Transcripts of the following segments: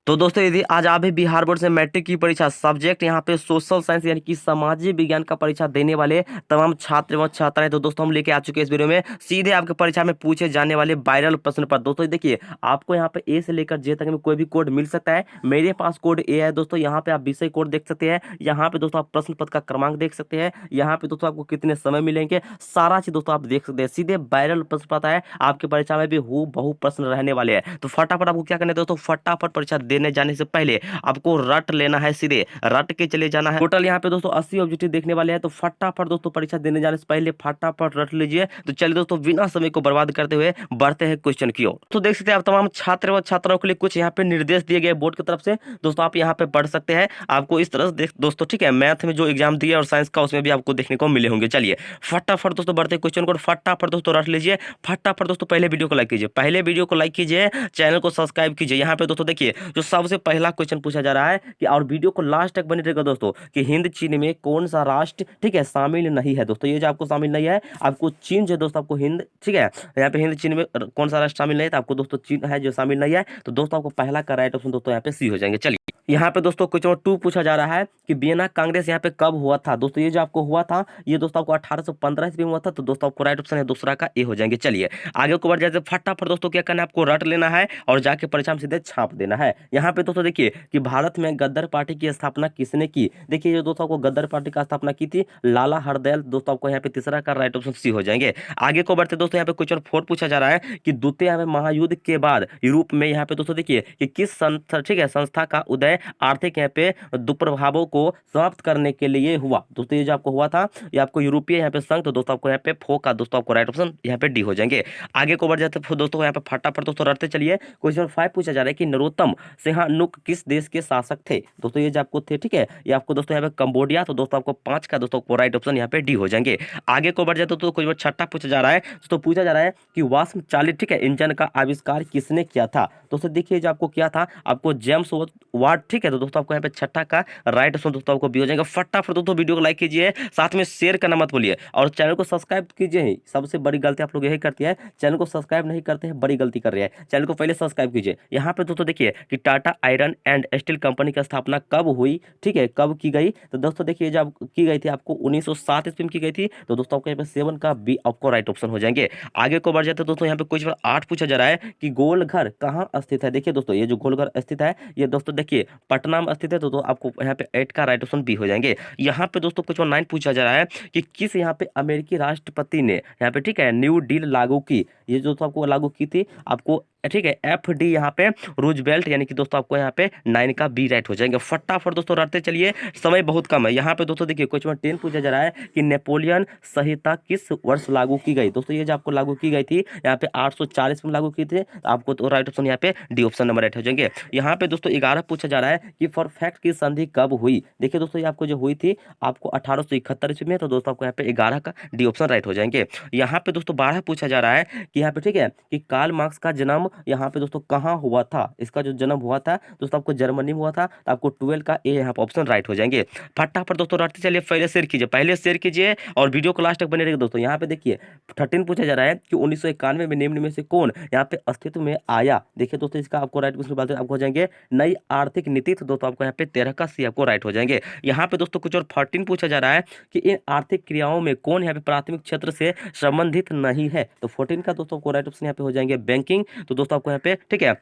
तो दोस्तों यदि आज आप भी बिहार बोर्ड से मैट्रिक की परीक्षा सब्जेक्ट यहाँ पे सोशल साइंस यानी कि सामाजिक विज्ञान का परीक्षा देने वाले तमाम छात्र एवं छात्राएं, तो दोस्तों हम लेके आ चुके हैं इस वीडियो में सीधे आपके परीक्षा में पूछे जाने वाले वायरल प्रश्न पर। दोस्तों देखिए, आपको यहाँ पे ए से लेकर जे तक में कोई भी कोड मिल सकता है। मेरे पास कोड ए है दोस्तों। यहाँ पे आप विषय कोड देख सकते हैं, यहाँ पे दोस्तों आप प्रश्न पत्र का क्रमांक देख सकते हैं, यहाँ पे दोस्तों आपको कितने समय मिलेंगे, सारा चीज दोस्तों आप देख सकते हैं। सीधे वायरल प्रश्न पता है आपकी परीक्षा में भी हु बहु प्रश्न रहने वाले हैं। तो फटाफट आपको क्या करना है दोस्तों, फटाफट परीक्षा देने जाने से पहले आपको रट लेना है, सीधे रट के चले जाना है। टोटल यहाँ पे दोस्तों 80 ऑब्जेक्टिव देखने वाले हैं। तो फटाफट दोस्तों परीक्षा देने जाने से पहले फटाफट रट लीजिए। तो चलिए दोस्तों बिना समय को बर्बाद करते हुए बढ़ते हैं क्वेश्चन की ओर। तो देख सकते हैं आप तमाम छात्र व छात्राओं के लिए कुछ यहाँ पे निर्देश दिए गए बोर्ड की तरफ से। दोस्तों आप यहाँ पे पढ़ सकते हैं, आपको इस तरह से देख दोस्तों, ठीक है। मैथ में जो एग्जाम दिया और साइंस का उसमें भी आपको देखने को मिले होंगे। चलिए फटाफट दोस्तों बढ़ते क्वेश्चन को, फटाफट दोस्तों रट लीजिए। फटाफट दोस्तों पहले वीडियो को लाइक कीजिए, पहले वीडियो को लाइक कीजिए, चैनल को सब्सक्राइब कीजिए। यहाँ पे दोस्तों देखिए जो सबसे पहला क्वेश्चन पूछा जा रहा है कि, और वीडियो को लास्ट तक बने रहेगा दोस्तों, कि हिंद चीन में कौन सा राष्ट्र, ठीक है, शामिल नहीं है। दोस्तों ये जो आपको शामिल नहीं है, आपको चीन जो दोस्तों आपको हिंद, ठीक है, यहाँ पे हिंद चीन में कौन सा राष्ट्र शामिल नहीं है, तो आपको दोस्तों चीन है जो शामिल नहीं है। तो दोस्तों आपको पहला का राइट ऑप्शन दोस्तों यहाँ पे सी हो जाएंगे। चलिए यहाँ पे दोस्तों क्वेश्चन 2 पूछा जा रहा है कि वियना कांग्रेस यहाँ पे कब हुआ था। दोस्तों ये जो आपको हुआ था, ये दोस्तों आपको 1815 ईस्वी में हुआ था। तो दोस्तों आपको राइट ऑप्शन है दूसरा का ए हो जाएंगे। चलिए आगे को बढ़ जाए, फटाफट दोस्तों क्या करना है, आपको रट लेना है और जाके परीक्षा में सीधे छाप देना है। यहाँ पे दोस्तों देखिए कि भारत में गद्दर पार्टी की स्थापना किसने की। देखिए ये दोस्तों आपको गद्दर पार्टी का स्थापना की थी लाला हरदयाल। दोस्तों आपको यहाँ पे तीसरा का राइट ऑप्शन सी हो जाएंगे। आगे को बढ़ते दोस्तों यहाँ पे क्वेश्चन 4 पूछा जा रहा है कि द्वितीय महायुद्ध के बाद यूरोप में यहाँ पे दोस्तों देखिए कि किस संस्था, ठीक है, संस्था का उदय आर्थिक यहाँ पे दुष्प्रभावों को समाप्त करने के लिए हुआ। दोस्तों ये जो आपको हुआ था, ये आपको यूरोपीय यहाँ पे संघ। तो दोस्तों आपको यहाँ पे फो का दोस्तों आपको राइट ऑप्शन यहाँ पे डी हो जाएंगे। आगे को बढ़ जाते दोस्तों यहाँ पे फटाफट दोस्तों रटते चलिए। क्वेश्चन 5 पूछा जा रहा है कि नरोत्तम सिंहानुक किस देश के शासक थे। दोस्तों ये जो आपको थे, ठीक है, ये आपको दोस्तों यहाँ पे कंबोडिया। तो दोस्तों आपको 5 का दोस्तों आपको राइट ऑप्शन यहाँ पे डी हो जाएंगे। आगे को बढ़ जाते तो क्वेश्चन 6 पूछा जा रहा है। दोस्तों पूछा जा रहा है कि वाष्प चालित, ठीक है, इंजन का आविष्कार किसने किया था। दोस्तों देखिए जो आपको किया था, आपको जेम्स वाट, ठीक है। तो दोस्तों आपको यहाँ पे 6 का राइट ऑप्शन दोस्तों आपको बी हो जाएगा। फटाफट दोस्तों वीडियो को लाइक कीजिए, साथ में शेयर करना मत भूलिए और चैनल को सब्सक्राइब कीजिए। सबसे बड़ी गलती आप लोग यही करती है, चैनल को सब्सक्राइब नहीं करते हैं, बड़ी गलती कर रहे हैं। चैनल को पहले सब्सक्राइब कीजिए। यहाँ पे दोस्तों देखिए कि Tata iron and steel company की स्थापना कब हुई, ठीक है, कब की गई। तो दोस्तों देखिए जब की गई थी आपको 1907 ईस्वी में की गई थी। तो दोस्तों आपको यहाँ पे 7 का बी आपको राइट ऑप्शन हो जाएंगे। आगे को बढ़ जाते दोस्तों यहाँ पे क्वेश्चन 8 पूछा जा रहा है कि गोलघर कहाँ स्थित है। देखिए दोस्तों ये जो गोलघर स्थित है, ये दोस्तों देखिए पटना में स्थित है। तो आपको यहाँ पे 8 का राइट ऑप्शन बी हो जाएंगे। यहाँ पे दोस्तों क्वेश्चन 9 पूछा जा रहा है कि किस यहाँ पे अमेरिकी राष्ट्रपति ने यहाँ पे, ठीक है, न्यू डील लागू की। ये जो तो आपको लागू की थी आपको, ठीक है, एफ डी यहाँ पे रूजवेल्ट, यानी कि दोस्तों आपको यहाँ पे 9 का बी राइट हो जाएंगे। फटाफट दोस्तों रटते चलिए, समय बहुत कम है। यहाँ पे दोस्तों देखिए क्वेश्चन 10 पूछा जा रहा है कि नेपोलियन संहिता किस वर्ष लागू की गई। दोस्तों ये जो आपको लागू की गई थी यहाँ पे 840 में लागू की थी। आपको तो राइट ऑप्शन यहाँ पे डी ऑप्शन नंबर 8 हो जाएंगे। यहाँ पे दोस्तों 11 पूछा जा रहा है कि परफेक्ट की संधि कब हुई। देखिए दोस्तों ये आपको जो हुई थी आपको 1871 ईस्वी में। तो दोस्तों आपको यहाँ पे 11 का डी ऑप्शन राइट हो जाएंगे। यहाँ पे दोस्तों 12 पूछा जा रहा है कि यहाँ पे, ठीक है, कि कार्ल मार्क्स का जन्म यहाँ पे दोस्तों कहाँ हुआ था। इसका जो जन्म हुआ था दोस्तों आपको जर्मनी में हुआ था। तो आपको 12 का ए यहाँ पे ऑप्शन राइट हो जाएंगे। फटाफट दोस्तों रटते चलिए, पहले शेयर कीजिए, पहले शेयर कीजिए और वीडियो को लास्ट तक बने रहिए। दोस्तों यहाँ पे देखिए 13 पूछा जा रहा है कि 1991 में निम्न में से कौन यहाँ पे अस्तित्व में आया। देखिए दोस्तों इसका आपको राइट क्वेश्चन बात आपको हो जाएंगे नई आर्थिक नीति। तो दोस्तों आपको यहाँ पे 13 का सी आपको राइट हो जाएंगे। यहाँ पे दोस्तों कुछ और 14 पूछा जा रहा है कि इन आर्थिक क्रियाओं में कौन यहाँ पे प्राथमिक क्षेत्र से संबंधित नहीं है। तो 14 का दोस्तों को राइट ऑप्शन यहाँ पे हो जाएंगे बैंकिंग। तो दोस्तों आपको यहाँ पे, ठीक है,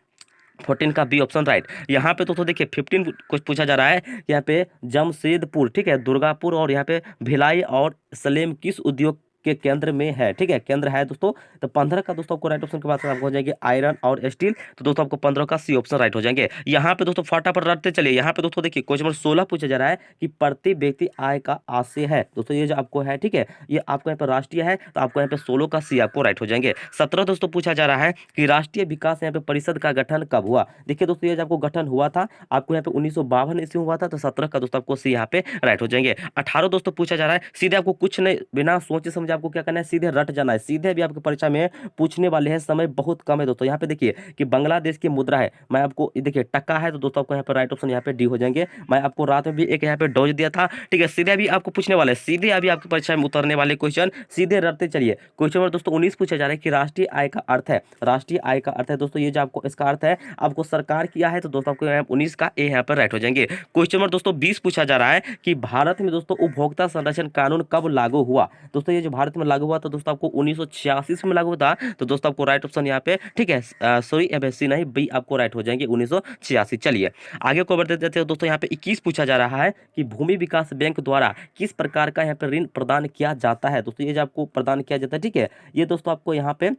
14 का बी ऑप्शन राइट। यहाँ पे दोस्तों देखिए 15 कुछ पूछा जा रहा है, यहाँ पे जमशेदपुर, ठीक है, दुर्गापुर और यहाँ पे भिलाई और सलेम किस उद्योग के केंद्र में है, ठीक है, केंद्र है दोस्तों। तो 15 का दोस्तों आपको राइट ऑप्शन के बाद आपको हो जाएंगे आयरन और स्टील। तो दोस्तों आपको 15 का सी ऑप्शन राइट हो जाएंगे। यहाँ पे दोस्तों फटाफट रटते चलिए। यहाँ पे दोस्तों देखिए क्वेश्चन नंबर 16 पूछा जा रहा है कि प्रति व्यक्ति आय का आशय है। दोस्तों ये जो आपको है, ठीक है, ये आपको यहाँ पे राष्ट्रीय है। तो आपको यहाँ पे 16 का सी आपको राइट हो जाएंगे। 17 दोस्तों पूछा जा रहा है कि राष्ट्रीय विकास यहाँ पे परिषद का गठन कब हुआ। देखिए दोस्तों ये जो आपको गठन हुआ था आपको यहाँ पे 1952 ईस्वी हुआ था। तो 17 का दोस्तों आपको सी यहाँ पे राइट हो जाएंगे। 18 दोस्तों पूछा जा रहा है, सीधे आपको कुछ नहीं, बिना सोचे समझे आपको क्या करना है, सीधे रट जाना है। सीधे भी आपकी परीक्षा में पूछने वाले हैं, समय बहुत कम है दोस्तों। यहाँ पे देखिए कि बांग्लादेश की मुद्रा है, मैं आपको देखिए टका है, तो दोस्तों आपको यहाँ पे राइट ऑप्शन यहाँ पे डी हो जाएंगे। मैं आपको रात में भी एक यहाँ पे डोज दिया था, ठीक है। सीधे अभी आपको पूछने वाले, सीधे अभी आपकी परीक्षा में उतरने वाले क्वेश्चन सीधे रटते चलिए। क्वेश्चन नंबर दोस्तों 19 पूछा जा रहा है कि राष्ट्रीय आय का अर्थ है, राष्ट्रीय आय का अर्थ है दोस्तों, ये जो आपको इसका अर्थ है आपको सरकार किया है, तो दोस्तों आपको यहाँ 19 का ए यहाँ पर राइट हो जाएंगे। क्वेश्चन नंबर दोस्तों 20 पूछा जा रहा है कि भारत में दोस्तों उपभोक्ता संरक्षण कानून कब लागू हुआ। दोस्तों ये जो भारत में लागू हुआ तो दोस्तों आपको 1986 में लागू था, तो दोस्तों आपको राइट ऑप्शन यहाँ पे, ठीक है, सॉरी सी नहीं बी आपको राइट हो जाएंगे 1986। चलिए आगे को बढ़ते देते हैं दोस्तों। यहाँ पे 21 पूछा जा रहा है कि भूमि विकास बैंक द्वारा किस प्रकार का यहाँ पे ऋण प्रदान किया जाता है। दोस्तों ये जो आपको प्रदान किया जाता है, ठीक है, ये दोस्तों आपको यहाँ पे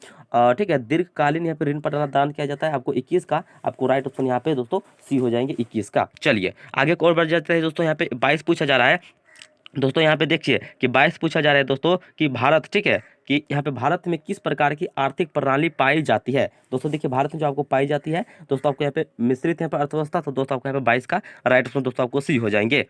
ठीक है दीर्घकालीन यहाँ पे ऋण प्रदान किया जाता है। आपको 21 का आपको राइट ऑप्शन यहाँ पे दोस्तों सी हो जाएंगे 21 का। चलिए आगे को और बढ़ जाते हैं दोस्तों। यहाँ पे 22 पूछा जा रहा है दोस्तों। यहाँ पे देखिए कि 22 पूछा जा रहा है दोस्तों कि भारत, ठीक है, कि यहाँ पे भारत में किस प्रकार की आर्थिक प्रणाली पाई जाती है। दोस्तों देखिए भारत में जो आपको पाई जाती है दोस्तों आपको यहाँ पे मिश्रित यहाँ पे अर्थव्यवस्था, तो दोस्तों आपको यहाँ पे 22 का राइट ऑप्शन दोस्तों आपको सी हो जाएंगे।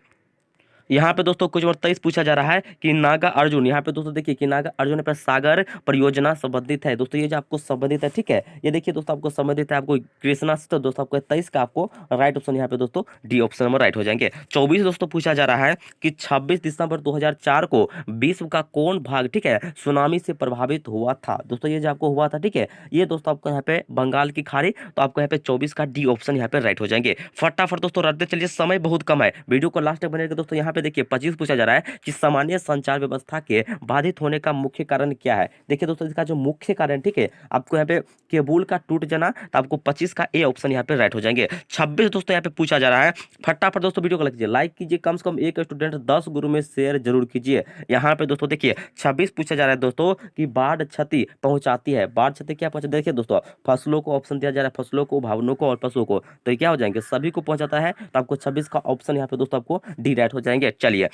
यहाँ पे दोस्तों कुछ और 23 पूछा जा रहा है कि नागा अर्जुन, यहाँ पे दोस्तों देखिए कि नागा अर्जुन पे सागर परियोजना संबंधित है। दोस्तों ये जो आपको संबंधित है, ठीक है, ये देखिए दोस्तों आपको संबंधित है आपको कृष्णा से, तो दोस्तों आपको 23 का आपको राइट ऑप्शन यहाँ पे दोस्तों डी ऑप्शन नंबर राइट हो जाएंगे। 24 दोस्तों पूछा जा रहा है कि 26 दिसंबर 2004 को विश्व का कौन भाग, ठीक है, सुनामी से प्रभावित हुआ था। दोस्तों ये जो आपको हुआ था, ठीक है, ये दोस्तों आपको यहाँ पे बंगाल की खाड़ी, तो आपको यहाँ पे 24 का डी ऑप्शन यहाँ पे राइट हो जाएंगे। फटाफट दोस्तों रखते चलिए, समय बहुत कम है, वीडियो को लास्ट तक बनेगा दोस्तों। यहाँ पे देखिए 25 पूछा जा रहा है कि सामान्य संचार व्यवस्था के बाधित होने का मुख्य कारण क्या है। देखिए दोस्तों इसका जो मुख्य कारण, ठीक है, आपको यहाँ पे केबल का टूट जाना, तो आपको 25 का ए ऑप्शन यहाँ पे राइट हो जाएंगे। 26 दोस्तों यहाँ पे पूछा जा रहा है, फटाफट दोस्तों वीडियो को लाइक कीजिए, लाइक कीजिए, कम से कम एक स्टूडेंट 10 ग्रुप में शेयर जरूर कीजिए। यहाँ पे दोस्तों देखिए 26 पूछा जा रहा है दोस्तों कि बाढ़ क्षति पहुंचाती है, बाढ़ क्षति क्या पहुंचाती है। देखिए दोस्तों फसलों को ऑप्शन दिया जा रहा है, फसलों को, भवनों को और पशुओं को, तो ये क्या हो जाएंगे, सभी को पहुंचाता है, तो आपको 26 का ऑप्शन यहाँ पे दोस्तों आपको डी राइट हो जाएंगे। चलिए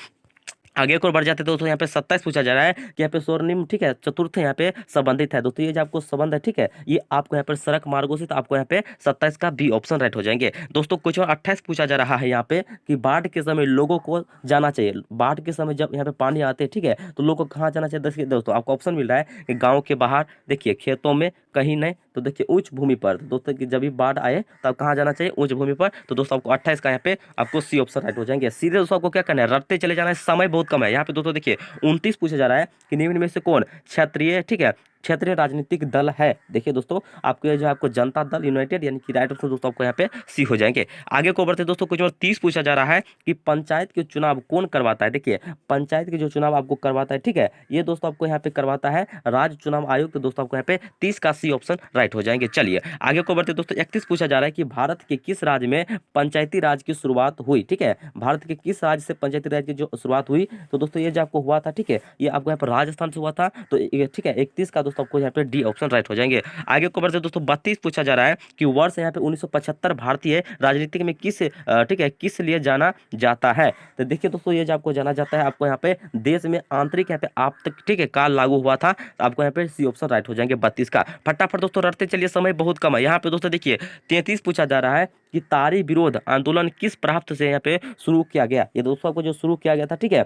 आगे को बढ़ जाते हैं दोस्तों। यहाँ पे 27 पूछा जा रहा है कि यहाँ पे स्वर्णिम, ठीक है, चतुर्थ यहाँ पे संबंधित है। दोस्तों ये जो आपको संबंध है, ठीक है, ये आपको यहाँ पर सड़क मार्गों से, तो आपको यहाँ पे 27 का बी ऑप्शन राइट हो जाएंगे। दोस्तों कुछ और 28 पूछा जा रहा है यहाँ पे कि बाढ़ के समय लोगों को जाना चाहिए, बाढ़ के समय जब यहाँ पे पानी आते हैं, ठीक है, तो लोगों को कहाँ जाना चाहिए। देखिए दोस्तों आपको ऑप्शन मिल रहा है कि गाँव के बाहर, देखिए खेतों में, कहीं नहीं, तो देखिए उच्च भूमि पर। तो दोस्तों कि जब भी बाढ़ आए तो आप कहाँ जाना चाहिए, उच्च भूमि पर। तो दोस्तों आपको 28 का यहाँ पे आपको सी ऑप्शन राइट हो जाएंगे। सीधे दोस्तों आपको क्या करना है, रटते चले जाना है, समय बहुत कम है। यहाँ पे दोस्तों देखिए 29 पूछा जा रहा है कि निम्न में से कौन क्षेत्रीय, ठीक है, क्षेत्रीय राजनीतिक दल है। देखिए दोस्तों आपको ये जो आपको जनता दल यूनाइटेड यानी कि राइट ऑप्शन दोस्तों आपको यहाँ पे सी हो जाएंगे। आगे को बढ़ते दोस्तों कुछ और 30 पूछा जा रहा है कि पंचायत के चुनाव कौन करवाता है। देखिए पंचायत के जो चुनाव आपको करवाता है, ठीक है, ये दोस्तों आपको यहाँ पे करवाता है राज्य चुनाव आयोग, तो दोस्तों आपको यहाँ पे 30 का सी ऑप्शन राइट हो जाएंगे। चलिए आगे को बढ़ते दोस्तों 31 पूछा जा रहा है कि भारत के किस राज्य में पंचायती राज की शुरुआत हुई। ठीक है, भारत के किस राज्य से पंचायती राज की जो शुरुआत हुई, तो दोस्तों ये जो आपको हुआ था, ठीक है, ये आपको यहाँ पर राजस्थान से हुआ था। तो ठीक है 31 का दोस्तों आपको यहाँ पे डी ऑप्शन राइट हो जाएंगे। आगे को बढ़ते दोस्तों 32 पूछा जा रहा है कि वर्ष यहाँ पे 1975 भारतीय राजनीति में किस ठीक है किस लिए जाना जाता है। तो देखिए दोस्तों ये जो आपको जाना जाता है, आपको यहाँ पे देश में आंतरिक यहाँ पे आप तक, ठीक है, काल लागू हुआ था, तो आपको यहाँ पे सी ऑप्शन राइट हो जाएंगे 32 का। फटाफट दोस्तों रटते चलिए, समय बहुत कम है। यहाँ पे दोस्तों देखिए 33 पूछा जा रहा है कि तारी विरोध आंदोलन किस प्रांत से यहाँ पे शुरू किया गया। ये दोस्तों आपको जो शुरू किया गया था, ठीक है,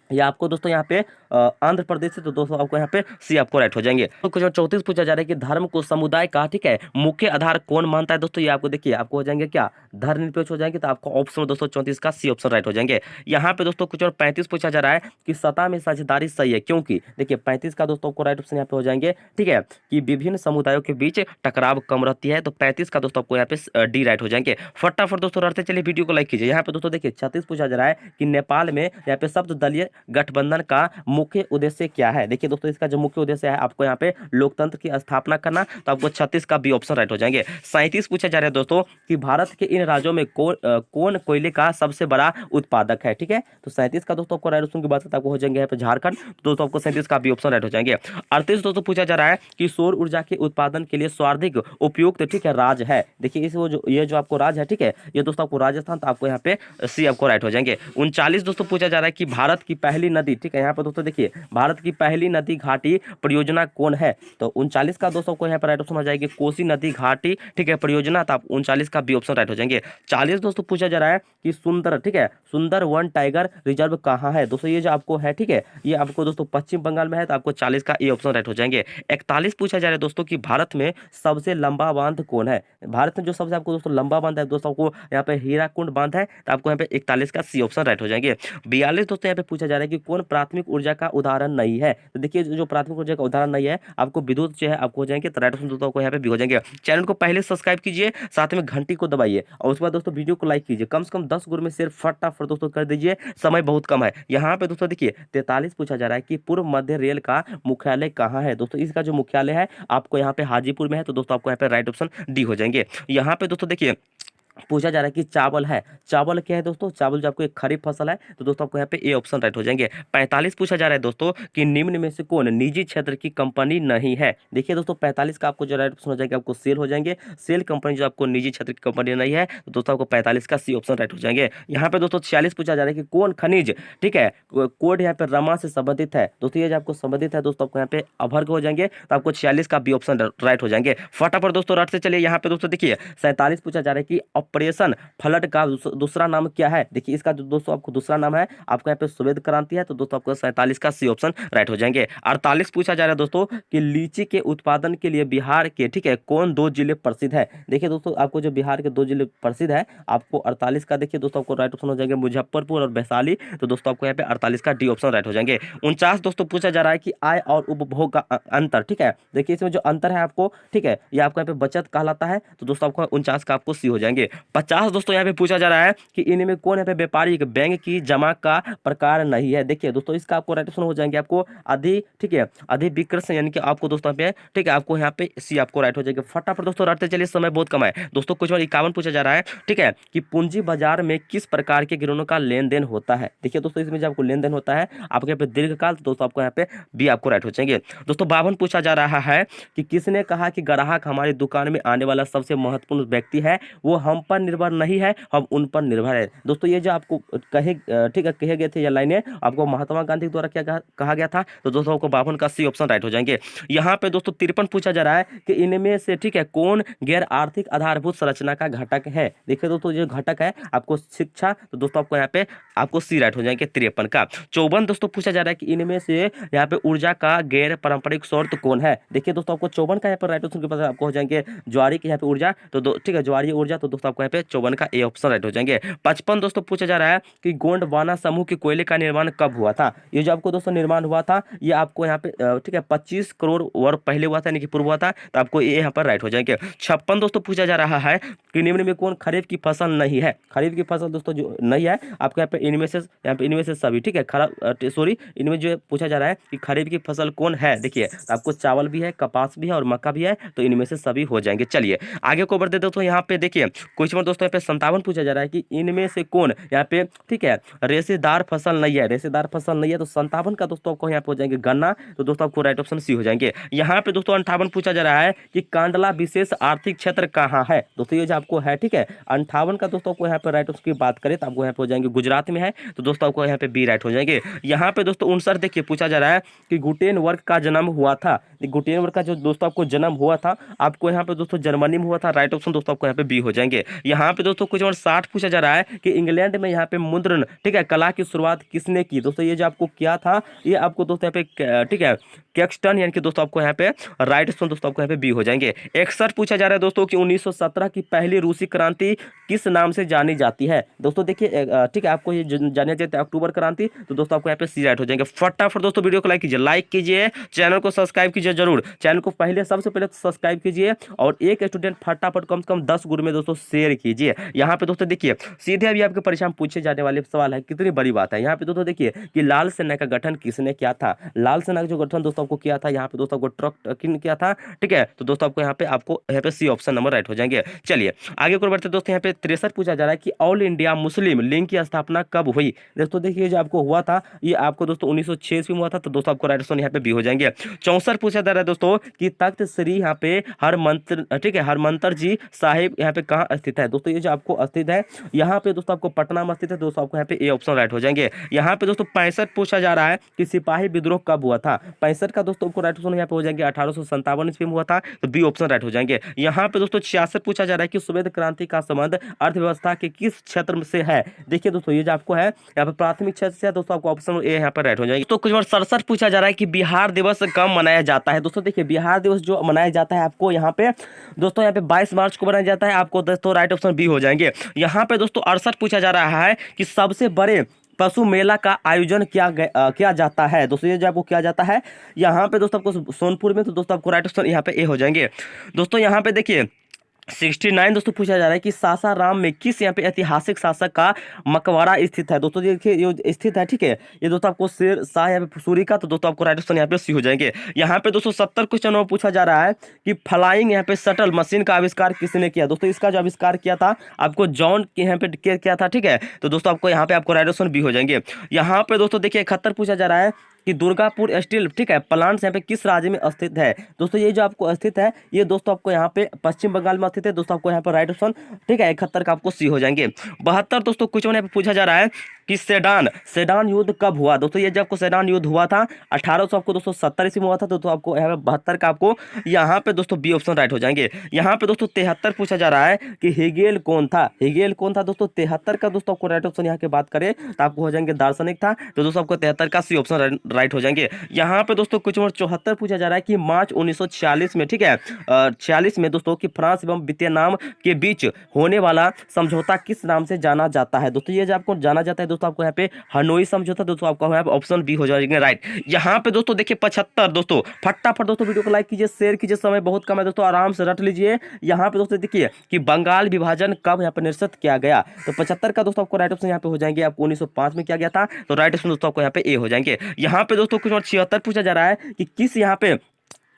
ये आपको दोस्तों यहाँ पे आंध्र प्रदेश से, तो दोस्तों आपको यहाँ पे सी आपको राइट हो जाएंगे। तो कुछ 34 पूछा जा रहा है कि धर्म को समुदाय का, ठीक है, मुख्य आधार कौन मानता है। दोस्तों ये आपको देखिए आपको हो जाएंगे क्या, धर्मनिरपेक्ष हो जाएंगे, तो आपको ऑप्शन दोस्तों 34 का सी ऑप्शन राइट हो जाएंगे। यहाँ पे दोस्तों कुछ और 35 पूछा जा रहा है कि सत्ता में साझेदारी सही है क्योंकि। देखिए 35 का दोस्तों आपको राइट ऑप्शन यहाँ पे हो जाएंगे, ठीक है, कि विभिन्न समुदायों के बीच टकराव कम रहती है, तो 35 का दोस्तों आपको यहाँ पे डी राइट हो जाएंगे। फटाफट दोस्तों रटते चलिए, वीडियो को लाइक कीजिए। यहाँ पे दोस्तों देखिए 36 पूछा जा रहा है कि नेपाल में यहाँ पे शब्द दलीय गठबंधन का मुख्य उद्देश्य क्या है। देखिए दोस्तों इसका जो मुख्य उद्देश्य है आपको यहाँ पे लोकतंत्र की स्थापना करना, तो आपको 36 का बी ऑप्शन राइट हो जाएंगे। 37 पूछा जा रहा है दोस्तों कि भारत के इन राज्यों में कौन कोयले का सबसे बड़ा उत्पादक है। ठीक है, तो 37 का दोस्तों आपको राइट ऑप्शन की बात करते आपको हो जाएंगे यहाँ पे झारखंड, तो दोस्तों आपको 37 का बी ऑप्शन राइट हो जाएंगे। 38 दोस्तों पूछा जा रहा है कि सौर ऊर्जा के उत्पादन के लिए सर्वाधिक उपयुक्त, ठीक है, राज्य है। देखिए इस वो जो ये जो आपको राज्य है, ठीक है, ये दोस्तों आपको राजस्थान, तो आपको यहाँ पे सी आपको राइट हो जाएंगे। 39 दोस्तों पूछा जा रहा है कि भारत की पहली नदी, ठीक है, यहाँ पर दोस्तों देखिए भारत की पहली नदी घाटी परियोजना कौन है? तो 39 का दोस्तों को यहाँ पर राइट ऑप्शन हो जाएगी कोसी नदी घाटी, ठीक है, परियोजना। तो आप 39 का बी ऑप्शन राइट हो जाएंगे। 40 दोस्तों पूछा जा रहा है कि सुंदर, ठीक है, सुंदर वन टाइगर रिजर्व कहाँ है? दोस्तों ये जो आपको है, ठीक है, ये आपको दोस्तों पश्चिम बंगाल में है। तो आपको 40 का ए ऑप्शन राइट हो जाएंगे। 41 पूछा जा रहा है दोस्तों कि भारत में सबसे लंबा बांध कौन है? भारत में जो सबसे आपको दोस्तों लंबा बांध है दोस्तों, आपको यहाँ पे हीराकुंड बांध है। तो आपको यहाँ पे 41 का सी ऑप्शन राइट हो जाएंगे। 42 दोस्तों यहाँ पे पूछा जा रहा है कि कौन प्राथमिक ऊर्जा का उदाहरण नहीं है? तो देखिए जो प्राथमिक ऊर्जा का उदाहरण नहीं है, आपको विद्युत जो है आपको हो जाएंगे। तो राइट ऑप्शन दोस्तों को यहाँ पे भी हो जाएंगे। चैनल को पहले सब्सक्राइब कीजिए, साथ में घंटी को दबाइए और उसके बाद दोस्तों वीडियो को लाइक कीजिए। कम से कम 10 गुण में सिर्फ फटाफट दोस्तों कर दीजिए, समय बहुत कम है। यहाँ पे दोस्तों देखिए 43 पूछा जा रहा है कि पूर्व मध्य रेल का मुख्यालय कहाँ है? दोस्तों इसका जो मुख्यालय है आपको यहाँ पे हाजीपुर में है। तो दोस्तों आपको यहाँ पे राइट ऑप्शन डी हो जाएंगे। यहाँ पे दोस्तों देखिए पूछा जा रहा है कि चावल है, चावल क्या है दोस्तों? चावल जो आपको एक खरीफ फसल है। तो दोस्तों आपको यहाँ पे ए ऑप्शन राइट हो जाएंगे। 45 पूछा जा रहा है दोस्तों कि निम्न में से कौन निजी क्षेत्र की कंपनी नहीं है? देखिए दोस्तों 45 का आपको जो राइट ऑप्शन हो जाएंगे आपको सेल हो जाएंगे। सेल कंपनी जो आपको निजी क्षेत्र की कंपनी नहीं है। तो दोस्तों आपको 45 का सी ऑप्शन राइट हो जाएंगे। यहाँ पे दोस्तों 46 पूछा जा रहा है कि कौन खनिज, ठीक है, कोड यहाँ पे रमा से संबंधित है। दोस्तों ये जो आपको संबंधित है दोस्तों आपको यहाँ पे अभर्ग हो जाएंगे। तो आपको 46 का बी ऑप्शन राइट हो जाएंगे। फटाफट दोस्तों रट से चलिए। यहाँ पे दोस्तों देखिए 47 पूछा जा रहा है कि ऑपरेशन फ्लड का दूसरा नाम क्या है? देखिए इसका जो दोस्तों आपको दूसरा नाम है आपको यहाँ पे श्वेत क्रांति है। तो दोस्तों आपको 47 का सी ऑप्शन राइट हो जाएंगे। 48 पूछा जा रहा है दोस्तों कि लीची के उत्पादन के लिए बिहार के, ठीक है, कौन 2 जिले प्रसिद्ध है? देखिए दोस्तों आपको जो बिहार के 2 जिले प्रसिद्ध है आपको 48 का देखिए दोस्तों आपको राइट ऑप्शन हो जाएंगे मुजफ्फरपुर और वैशाली। तो दोस्तों आपको यहाँ पे 48 का डी ऑप्शन राइट हो जाएंगे। 49 दोस्तों पूछा जा रहा है कि आय और उपभोग का अंतर, ठीक है, देखिए इसमें जो अंतर है आपको, ठीक है, ये आपको यहाँ पे बचत कहलाता है। तो दोस्तों आपको 49 का आपको सी हो जाएंगे। 50 दोस्तों यहाँ पे पूछा जा रहा है कि इनमें कौन यहाँ पे व्यापारिक बैंक की जमा का प्रकार नहीं है? देखिए दोस्तों इसका आपको राइट ऑप्शन हो जाएंगे आपको अधि, ठीक है, अधिविक्रय, यानी कि आपको दोस्तों पे, ठीक है, आपको यहाँ पे सी आपको राइट हो जाएगा। फटाफट दोस्तों रटते चलिए, समय बहुत कम है दोस्तों। क्वेश्चन 51 पूछा जा रहा है, ठीक है, कि पूंजी बाजार में किस प्रकार के गिरोनों का लेन देन होता है? देखिए दोस्तों इसमें जो आपको लेन देन होता है आपके यहाँ पे दीर्घकाल। तो दोस्तों आपको यहाँ पे बी आपको राइट हो जाएंगे। दोस्तों 52 पूछा जा रहा है कि किसने कहा कि ग्राहक हमारी दुकान में आने वाला सबसे महत्वपूर्ण व्यक्ति है, वो हम पर निर्भर नहीं है, हम उन पर निर्भर है। दोस्तों ये जो आपको कहे, ठीक है, कहे गए थे ये लाइनें आपको महात्मा गांधी द्वारा क्या कहा गया था? तो दोस्तों आपको 52 का सी ऑप्शन राइट हो जाएंगे। यहाँ पे दोस्तों 53 पूछा जा रहा है कि इनमें से, ठीक है, कौन गैर आर्थिक आधारभूत संरचना का घटक है? देखिए दोस्तों जो घटक है आपको शिक्षा। तो दोस्तों आपको यहाँ पे आपको सी राइट हो जाएंगे 53 का। 54 दोस्तों पूछा जा रहा है कि इनमें से यहाँ पे ऊर्जा का गैर पारंपरिक स्रोत कौन है? देखिए दोस्तों आपको 54 का यहाँ पर राइट ऑप्शन के पास आपको हो जाएंगे ज्वारी की यहाँ पे ऊर्जा। तो ठीक है, ज्वारी ऊर्जा। तो दोस्तों आपको यहाँ पे 54 का ए ऑप्शन राइट हो जाएंगे। 55 दोस्तों पूछा जा रहा है कि गोंडवाना समूह के कोयले का निर्माण कब हुआ था? ये जो आपको दोस्तों निर्माण हुआ था ये आपको यहाँ पे, ठीक है, 25 करोड़ वर्ष पहले हुआ था, यानी कि पूर्व हुआ था। तो आपको ये यहाँ पर राइट हो जाएंगे। 56 दोस्तों पूछा जा रहा है कि निम्न में कौन खरीफ की फसल नहीं है? खरीफ की फसल दोस्तों जो नहीं है आपको यहाँ पे इनमें से सभी, ठीक है, सॉरी, इनमें जो पूछा जा रहा है कि खरीफ की फसल कौन है? देखिए आपको चावल भी है, कपास भी है और मक्का भी है। तो इनमें से सभी हो जाएंगे। चलिए आगे को बढ़ते दोस्तों। यहाँ पे देखिए क्वेश्चन दोस्तों यहाँ पे 57 पूछा जा रहा है कि इनमें से कौन यहाँ पे, ठीक है, रेशेदार फसल नहीं है? रेशेदार फसल नहीं है। तो 57 का दोस्तों आपको यहाँ पे हो जाएंगे गन्ना। तो दोस्तों आपको राइट ऑप्शन सी हो जाएंगे। यहाँ पे दोस्तों 58 पूछा जा रहा है कि कांडला विशेष आर्थिक क्षेत्र कहाँ है? दोस्तों ये जो आपको है, ठीक है, 58 का दोस्तों आपको यहाँ पे राइट ऑप्शन की बात करें तो आपको यहाँ पे हो जाएंगे गुजरात में है। तो दोस्तों आपको यहाँ पे बी राइट हो जाएंगे। यहाँ पे दोस्तों 59 देखिए पूछा जा रहा है कि गुटेनबर्ग का जन्म हुआ था। गुटेनबर्ग का जो दोस्तों आपको जन्म हुआ था आपको यहाँ पे दोस्तों जर्मनी में हुआ था। राइट ऑप्शन दोस्तों आपको यहाँ पे बी हो जाएंगे। यहाँ पे दोस्तों कुछ और 60 पूछा जा रहा है कि इंग्लैंड में यहाँ पे मुद्रण, ठीक है, कला की शुरुआत किसने की? दोस्तों ये जो आपको किया था ये आपको दोस्तों यहाँ पे, ठीक है, कैक्सटन, यानी कि दोस्तों आपको यहाँ पे राइट ऑप्शन दोस्तों आपको यहाँ पे बी हो जाएंगे। 61 पूछा जा रहा है दोस्तों कि 1917 की पहली रूसी क्रांति किस नाम से जानी जाती है? दोस्तों देखिए, ठीक है, आपको ये जानी जाती है अक्टूबर क्रांति। तो दोस्तों आपको यहाँ पे सी राइट हो जाएंगे। फटाफट दोस्तों वीडियो को लाइक कीजिए, चैनल को सब्सक्राइब कीजिए जरूर। चैनल को सबसे पहले सब्सक्राइब कीजिए और एक स्टूडेंट फटाफट कम से कम 10 गुरु में दोस्तों शेयर कीजिए। यहाँ पे दोस्तों देखिए सीधे अभी आपके परीक्षा में पूछे जाने वाले सवाल है, कितनी बड़ी बात है। यहाँ पे दोस्तों देखिए कि लाल सेना का गठन किसने किया था? लाल सेना का जो गठन दोस्तों दोस्तों आपको किया था, यहाँ पे दोस्तों आपको ट्रक किन किया था, ठीक है। तो दोस्तों आपको यहाँ पे सी ऑप्शन नंबर राइट हो जाएंगे। चलिए आगे को बढ़ते दोस्तों, यहाँ पे 63 पूछा जा रहा है कि ऑल इंडिया मुस्लिम लीग की स्थापना कब हुई। दोस्तों देखिए जो आपको हुआ था ये आपको दोस्तों 1906 में हुआ था, तो दोस्तों आपको राइट ऑप्शन यहाँ पे बी हो जाएंगे। 64 पूछा जा रहा है दोस्तों कि तख्त श्री यहाँ पे हरमंतर, ठीक है, हरमंतर जी साहिब यहाँ पे कहाँ स्थित है। दोस्तों ये जो आपको स्थित है यहाँ पे दोस्तों आपको पटना में स्थित है। दोस्तों आपको यहाँ पे ए ऑप्शन राइट हो जाएंगे। यहाँ पे दोस्तों 65 पूछा जा रहा है कि सिपाही विद्रोह कब हुआ था। 65 का दोस्तों आपको राइट ऑप्शन यहाँ पे हो जाएंगे 1857 ईस्वी में हुआ था, तो बी ऑप्शन राइट हो जाएंगे। यहाँ पे दोस्तों 66 पूछा जा रहा है कि श्वेत क्रांति का संबंध अर्थव्यवस्था के किस क्षेत्र से है। देखिए दोस्तों ये जो आपको है यहाँ पे प्राथमिक क्षेत्र से है, दोस्तों आपको ऑप्शन ए यहाँ पर राइट हो जाएगी। तो कुछ बार 67 पूछा जा रहा है कि बिहार दिवस कब मनाया जाता है। दोस्तों देखिए बिहार दिवस जो मनाया जाता है आपको यहाँ पे दोस्तों यहाँ पे 22 मार्च को मनाया जाता है, आपको दोस्तों राइट ऑप्शन बी हो जाएंगे। यहाँ पे दोस्तों 68 पूछा जा रहा है कि सबसे बड़े पशु मेला का आयोजन किया जाता है। दोस्तों ये जो आपको किया जाता है यहाँ पे दोस्तों आपको सोनपुर में, तो दोस्तों आपको राइट ऑप्शन यहाँ पे ए हो जाएंगे। दोस्तों यहाँ पे देखिए 69 दोस्तों पूछा जा रहा है कि सासाराम में किस यहाँ पे ऐतिहासिक शासक का मकबरा स्थित है। दोस्तों देखिए ये स्थित है, ठीक है, ये दोस्तों आपको शेर शाह यहाँ पे सूरी का, तो दोस्तों आपको राइट ऑप्शन यहाँ पे सी हो जाएंगे। यहाँ पे दोस्तों 70 क्वेश्चन में पूछा जा रहा है कि फ्लाइंग यहाँ पे शटल मशीन का आविष्कार किसने किया। दोस्तों इसका जो आविष्कार किया था आपको जॉन यहाँ पे किया था, ठीक है, तो दोस्तों आपको यहाँ पे आपको राइट ऑप्शन बी हो जाएंगे। यहाँ पे दोस्तों देखिए 71 पूछा जा रहा है कि दुर्गापुर स्टील, ठीक है, प्लांट्स यहाँ पे किस राज्य में स्थित है। दोस्तों ये जो आपको स्थित है ये दोस्तों आपको यहाँ पे पश्चिम बंगाल में स्थित है। दोस्तों आपको यहाँ पर राइट ऑप्शन, ठीक है, 71 का आपको सी हो जाएंगे। 72 दोस्तों कुछ यहाँ पे पूछा जा रहा है कि सेडान युद्ध कब हुआ। दोस्तों ये जब आपको सेडान युद्ध हुआ था 1800 आपको दोस्तों 70 ईस्वी में हुआ था, तो आपको यहाँ पे 72 का आपको यहाँ पे दोस्तों बी ऑप्शन राइट हो जाएंगे। यहाँ पे दोस्तों 73 पूछा जा रहा है कि हेगेल कौन था। हेगेल कौन था दोस्तों 73 का दोस्तों आपको राइट ऑप्शन यहाँ की बात करें तो आपको हो जाएंगे दार्शनिक था, तो दोस्तों आपको 73 का सी ऑप्शन राइट हो जाएंगे। यहाँ पे दोस्तों कुछ और 74 पूछा जा रहा है कि मार्च 1946 में, ठीक है, 46 में दोस्तों कि फ्रांस एवं वियतनाम के बीच होने वाला समझौता किस नाम से जाना जाता है। दोस्तों ये जो आपको जाना जाता है दोस्तों आपको यहाँ पे हनोई समझौता, दोस्तों आपको यहाँ पे ऑप्शन बी हो जाएगा राइट। यहाँ पे दोस्तों देखिए 75 दोस्तों फटाफट दोस्तों वीडियो को लाइक कीजिए, शेयर कीजिए, समय बहुत कम है दोस्तों, आराम से रट लीजिए। यहाँ पे दोस्तों देखिए कि बंगाल विभाजन कब यहाँ पे निरस्त किया गया, तो 75 का दोस्तों आपको राइट ऑप्शन यहाँ पे हो जाएंगे, आपको 1905 में किया गया था, तो राइट ऑप्शन दोस्तों आपको यहाँ पे ए हो जाएंगे। यहाँ पे दोस्तों कुछ और 76 पूछा जा रहा है कि किस यहाँ पे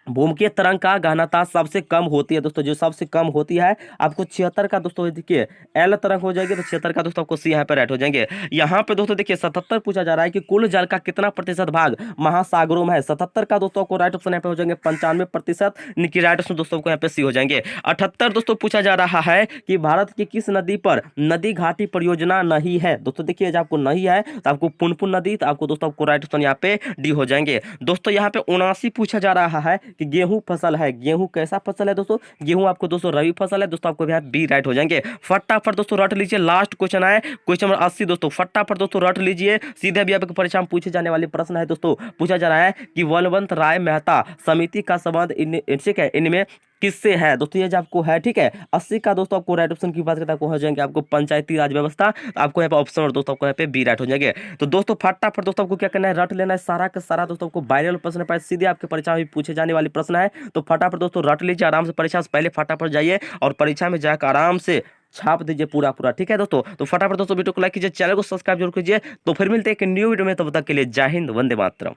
भूमकीय तरंग का गहनता सबसे कम होती है। दोस्तों जो सबसे कम होती है आपको 76 का दोस्तों देखिए एल तरंग हो जाएगी, तो 76 का दोस्तों आपको सी यहाँ पे राइट हो जाएंगे। यहाँ पे दोस्तों देखिए 77 पूछा जा रहा है कि कुल जल का कितना प्रतिशत भाग महासागरों में है। 77 का दोस्तों आपको राइट ऑप्शन यहाँ पे हो जाएंगे 95%, इनकी राइट ऑप्शन दोस्तों को यहाँ पे सी हो जाएंगे। 78 दोस्तों पूछा जा रहा है कि भारत की किस नदी पर नदी घाटी परियोजना नहीं है। दोस्तों देखिए जब आपको नहीं है तो आपको पुनपुन नदी, तो आपको दोस्तों आपको राइट ऑप्शन यहाँ पे डी हो जाएंगे। दोस्तों यहाँ पे 79 पूछा जा रहा है कि गेहूं फसल है, गेहूं कैसा फसल है। दोस्तों गेहूं आपको दोस्तों रबी फसल है, दोस्तों आपको यहाँ बी राइट हो जाएंगे। फटाफट दोस्तों रट लीजिए, लास्ट क्वेश्चन है क्वेश्चन नंबर 80 दोस्तों, फटाफट दोस्तों रट लीजिए, सीधे भी आपके परीक्षा में पूछे जाने वाले प्रश्न है। दोस्तों पूछा जा रहा है कि बलवंत राय मेहता समिति का संबंध इनमें किससे है। दोस्तों ये जो आपको है, ठीक है, 80 का दोस्तों आपको राइट ऑप्शन की बात करता है हो जाएंगे आपको पंचायती राज व्यवस्था, आपको यहाँ पे ऑप्शन और दोस्तों आपको यहाँ पे बी राइट हो जाएंगे। तो दोस्तों फटाफट दोस्तों आपको क्या करना है, रट लेना है सारा का सारा दोस्तों आपको वायरल प्रश्न पाए सीधे आपके परीक्षा में पूछे जाने वाले प्रश्न है। तो फटाफट दोस्तों रट लीजिए, आराम से परीक्षा से पहले फटाफट जाइए और परीक्षा में जाकर आराम से छाप दीजिए पूरा पूरा, ठीक है दोस्तों। तो फटाफट दोस्तों वीडियो को लाइक कीजिए, चैनल को सब्सक्राइब जरूर कीजिए। तो फिर मिलते हैं एक न्यू वीडियो में, तब तक के लिए जय हिंद, वंदे मातरम।